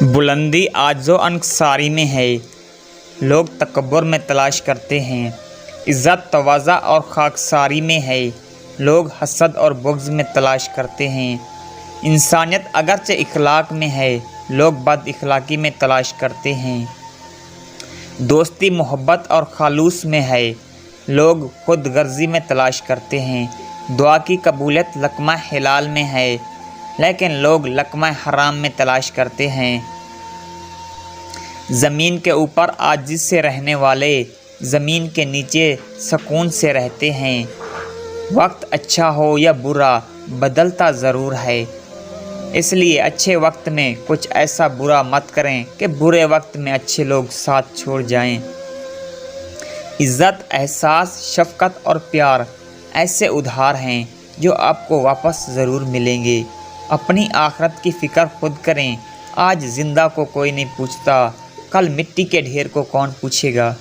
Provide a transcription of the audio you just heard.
بلندی عاجز و انکساری میں ہے۔ لوگ تکبر میں تلاش کرتے ہیں، عزت تواضع اور خاکساری میں ہے۔ لوگ حسد اور بغض میں تلاش کرتے ہیں۔ انسانیت اگرچہ اخلاق میں ہے، لوگ بد اخلاقی میں تلاش کرتے ہیں۔ دوستی محبت اور خلوص میں ہے، لوگ خود غرضی میں تلاش کرتے ہیں۔ دعا کی قبولیت لقمہ حلال میں ہے، لیکن لوگ لقمہ حرام میں تلاش کرتے ہیں۔ زمین کے اوپر عاجزی سے رہنے والے زمین کے نیچے سکون سے رہتے ہیں۔ وقت اچھا ہو یا برا بدلتا ضرور ہے، اس لیے اچھے وقت میں کچھ ایسا برا مت کریں کہ برے وقت میں اچھے لوگ ساتھ چھوڑ جائیں۔ عزت، احساس، شفقت اور پیار ایسے ادھار ہیں جو آپ کو واپس ضرور ملیں گے۔ اپنی آخرت کی فکر خود کریں۔ آج زندہ کو کوئی نہیں پوچھتا، کل مٹی کے ڈھیر کو کون پوچھے گا۔